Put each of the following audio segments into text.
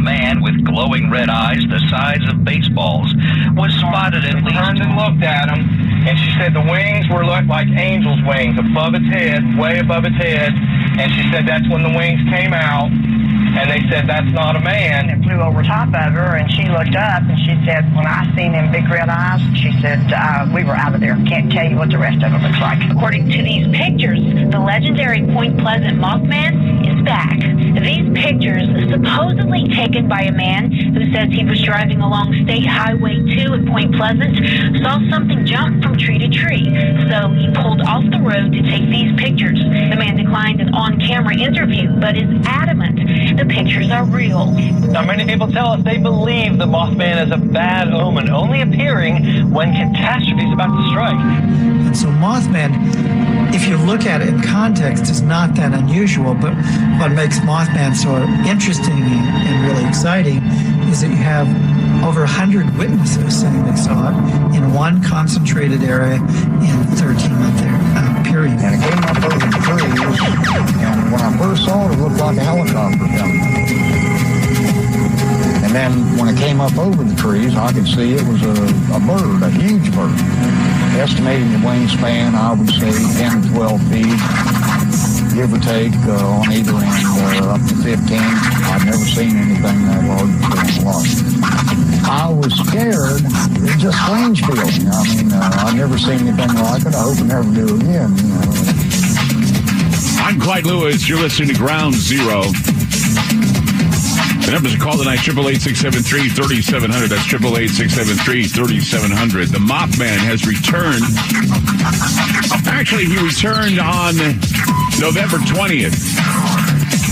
man with glowing red eyes the size of baseballs was spotted at least. Turned and looked at him, and she said the wings were looked like angel's wings above its head, way above its head. And she said that's when the wings came out. And they said, that's not a man. It flew over top of her, and she looked up, and she said, when I seen them big red eyes, she said, we were out of there. Can't tell you what the rest of it looks like. According to these pictures, the legendary Point Pleasant Mothman is back. These pictures, supposedly taken by a man who says he was driving along State Highway 2 at Point Pleasant, saw something jump from tree to tree. So he pulled off the road to take these pictures. The man declined an on-camera interview, but is adamant the pictures are real. Now, many people tell us they believe the Mothman is a bad omen, only appearing when catastrophe is about to strike. And so Mothman, if you look at it in context, is not that unusual, but what makes Mothman so interesting and really exciting is that you have over 100 witnesses saying they saw it in one concentrated area in a 13-month period. And it came up over the trees, and when I first saw it, it looked like a helicopter coming. And then when it came up over the trees, I could see it was a bird, a huge bird. Estimating the wingspan, I would say 10 to 12 feet, give or take, on either end, up to 15. I've never seen anything that large before in my life. I was scared. It's just strange feeling. I mean, I've never seen anything like it. I hope I never do again. I'm Clyde Lewis. You're listening to Ground Zero. The numbers are called tonight, 888-673-3700. That's 888-673-3700. The Mothman has returned. Actually, he returned on November 20th.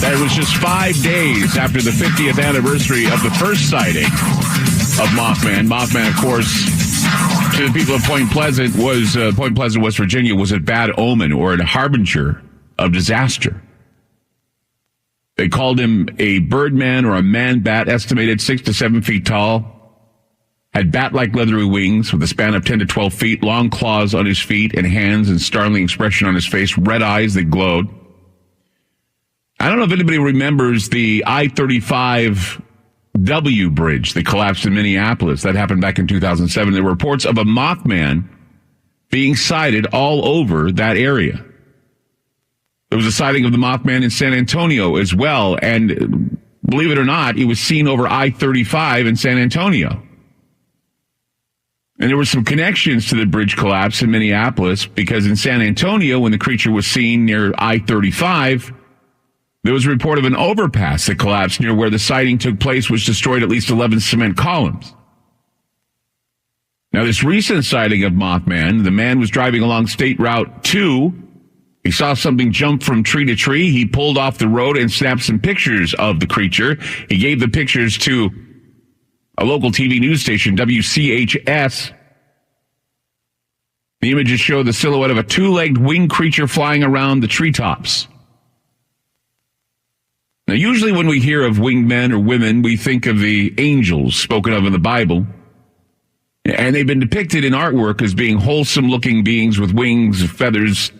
That was just 5 days after the 50th anniversary of the first sighting of Mothman. Mothman, of course, to the people of Point Pleasant, West Virginia, was a bad omen or a harbinger of disaster. They called him a birdman or a man-bat, estimated 6 to 7 feet tall, had bat-like leathery wings with a span of 10 to 12 feet, long claws on his feet and hands, and startling expression on his face, red eyes that glowed. I don't know if anybody remembers the I-35W bridge that collapsed in Minneapolis. That happened back in 2007. There were reports of a Mothman being sighted all over that area. There was a sighting of the Mothman in San Antonio as well, and believe it or not, it was seen over I-35 in San Antonio. And there were some connections to the bridge collapse in Minneapolis, because in San Antonio, when the creature was seen near I-35, there was a report of an overpass that collapsed near where the sighting took place, which destroyed at least 11 cement columns. Now, this recent sighting of Mothman, the man was driving along State Route 2. He saw something jump from tree to tree. He pulled off the road and snapped some pictures of the creature. He gave the pictures to a local TV news station, WCHS. The images show the silhouette of a two-legged winged creature flying around the treetops. Now, usually when we hear of winged men or women, we think of the angels spoken of in the Bible. And they've been depicted in artwork as being wholesome-looking beings with wings, feathers.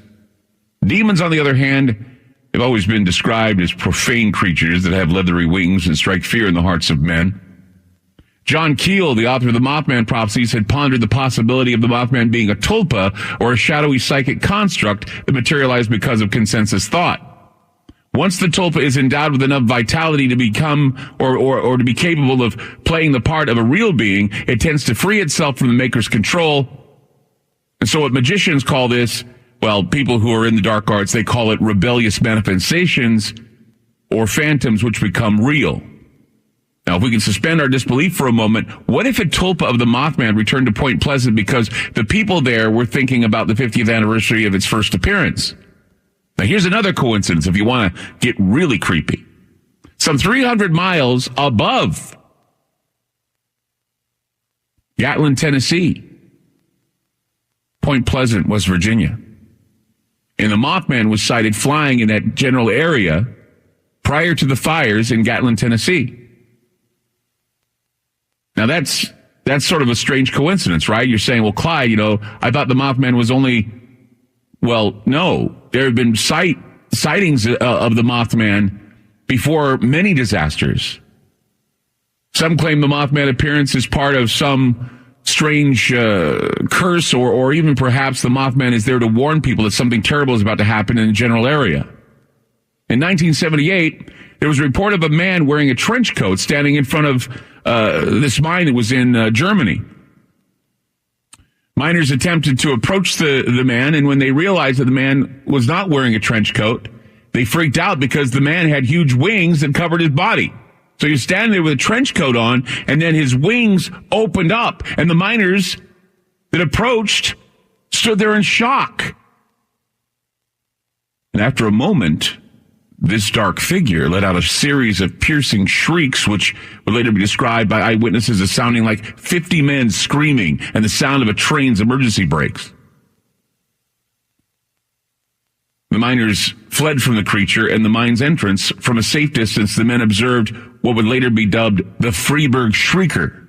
Demons, on the other hand, have always been described as profane creatures that have leathery wings and strike fear in the hearts of men. John Keel, the author of the Mothman prophecies, had pondered the possibility of the Mothman being a tulpa or a shadowy psychic construct that materialized because of consensus thought. Once the tulpa is endowed with enough vitality to become or to be capable of playing the part of a real being, it tends to free itself from the maker's control. And so what magicians call this, well, people who are in the dark arts, they call it rebellious manifestations or phantoms which become real. Now, if we can suspend our disbelief for a moment, what if a tulpa of the Mothman returned to Point Pleasant because the people there were thinking about the 50th anniversary of its first appearance? Now, here's another coincidence if you want to get really creepy. Some 300 miles above Gatlin, Tennessee, Point Pleasant, West Virginia. And the Mothman was sighted flying in that general area prior to the fires in Gatlin, Tennessee. Now, that's sort of a strange coincidence, right? You're saying, well, Clyde, I thought the Mothman was only... Well, no. There have been sightings of the Mothman before many disasters. Some claim the Mothman appearance is part of some strange curse, or even perhaps the Mothman is there to warn people that something terrible is about to happen in the general area. In 1978, there was a report of a man wearing a trench coat standing in front of this mine that was in Germany. Miners attempted to approach the man, and when they realized that the man was not wearing a trench coat, they freaked out because the man had huge wings that covered his body. So he was standing there with a trench coat on, and then his wings opened up, and the miners that approached stood there in shock. And after a moment, this dark figure let out a series of piercing shrieks, which would later be described by eyewitnesses as sounding like 50 men screaming and the sound of a train's emergency brakes. The miners fled from the creature and the mine's entrance. From a safe distance, the men observed what would later be dubbed the Freiburg Shrieker,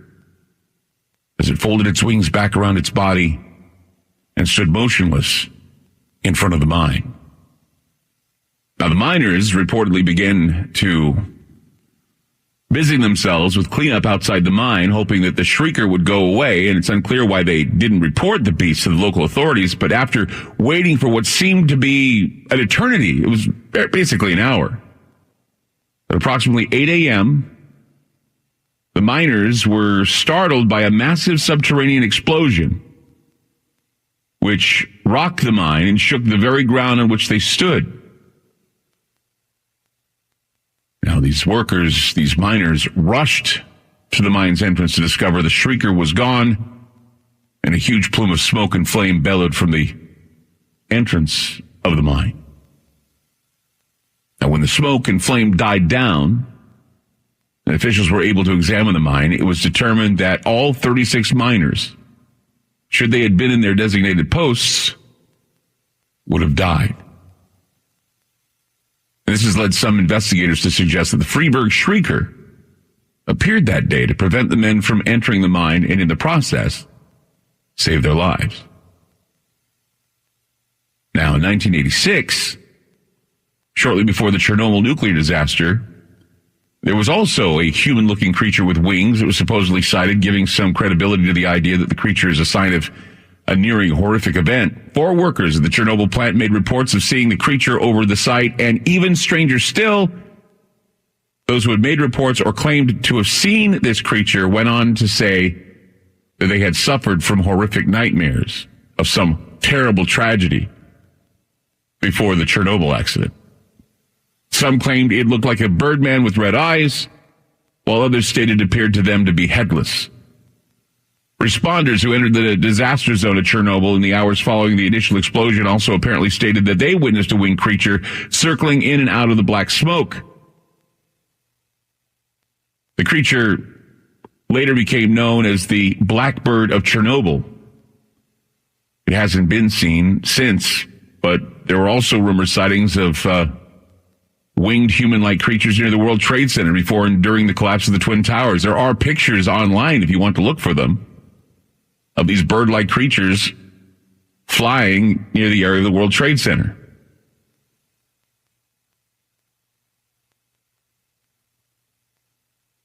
as it folded its wings back around its body and stood motionless in front of the mine. Now, the miners reportedly began to busy themselves with cleanup outside the mine, hoping that the shrieker would go away, and it's unclear why they didn't report the beast to the local authorities, but after waiting for what seemed to be an eternity, it was basically an hour. At approximately 8 a.m., the miners were startled by a massive subterranean explosion, which rocked the mine and shook the very ground on which they stood. Now, these workers, these miners, rushed to the mine's entrance to discover the shrieker was gone, and a huge plume of smoke and flame bellowed from the entrance of the mine. Now, when the smoke and flame died down, and officials were able to examine the mine, it was determined that all 36 miners, should they have been in their designated posts, would have died. This has led some investigators to suggest that the Freiburg Shrieker appeared that day to prevent the men from entering the mine and, in the process, save their lives. Now, in 1986, shortly before the Chernobyl nuclear disaster, there was also a human-looking creature with wings that was supposedly sighted, giving some credibility to the idea that the creature is a sign of a nearing horrific event. 4 workers at the Chernobyl plant made reports of seeing the creature over the site, and even stranger still, those who had made reports or claimed to have seen this creature went on to say that they had suffered from horrific nightmares of some terrible tragedy before the Chernobyl accident. Some claimed it looked like a birdman with red eyes, while others stated it appeared to them to be headless. Responders who entered the disaster zone at Chernobyl in the hours following the initial explosion also apparently stated that they witnessed a winged creature circling in and out of the black smoke. The creature later became known as the Blackbird of Chernobyl. It hasn't been seen since, but there were also rumor sightings of winged human-like creatures near the World Trade Center before and during the collapse of the Twin Towers. There are pictures online if you want to look for them, of these bird-like creatures flying near the area of the World Trade Center.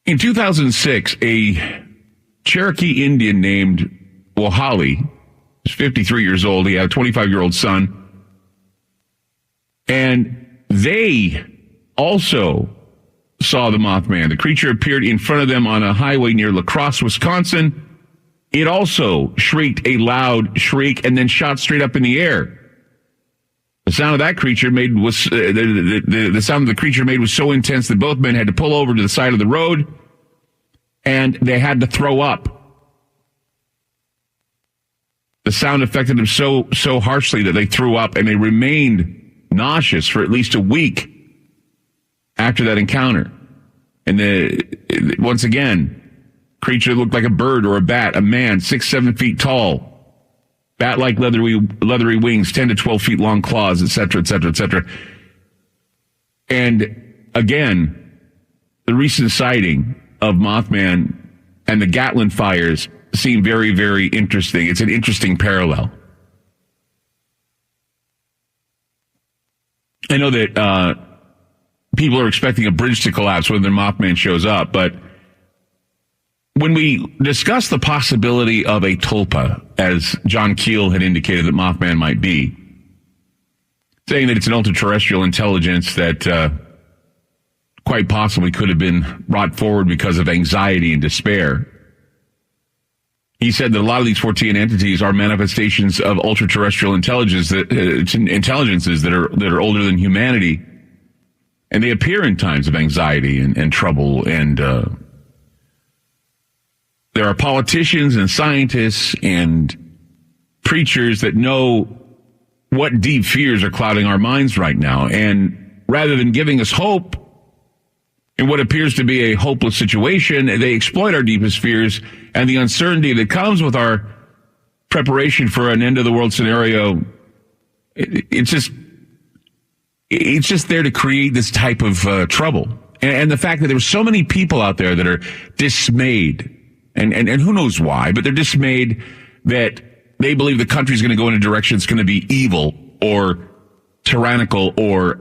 In 2006, a Cherokee Indian named Wahali was 53 years old. He had a 25-year-old son. And they also saw the Mothman. The creature appeared in front of them on a highway near La Crosse, Wisconsin. It also shrieked a loud shriek and then shot straight up in the air. The sound of that creature made was the sound of the creature made was so intense that both men had to pull over to the side of the road, and they had to throw up. The sound affected them so harshly that they threw up, and they remained nauseous for at least a week after that encounter. And once again, creature looked like a bird or a bat, a man, 6-7 feet tall, bat-like leathery wings, 10 to 12 feet long claws, etc., etc., etc. And again, the recent sighting of Mothman and the Gatlin fires seem very, very interesting. It's an interesting parallel. I know that people are expecting a bridge to collapse when their Mothman shows up, but when we discuss the possibility of a tulpa, as John Keel had indicated that Mothman might be, saying that it's an ultra-terrestrial intelligence that quite possibly could have been brought forward because of anxiety and despair. He said that a lot of these 14 entities are manifestations of ultra-terrestrial intelligences that are older than humanity, and they appear in times of anxiety and trouble. And there are politicians and scientists and preachers that know what deep fears are clouding our minds right now. And rather than giving us hope in what appears to be a hopeless situation, they exploit our deepest fears and the uncertainty that comes with our preparation for an end-of-the-world scenario. It's just there to create this type of trouble. And the fact that there are so many people out there that are dismayed, and who knows why, but they're dismayed that they believe the country's going to go in a direction that's going to be evil or tyrannical or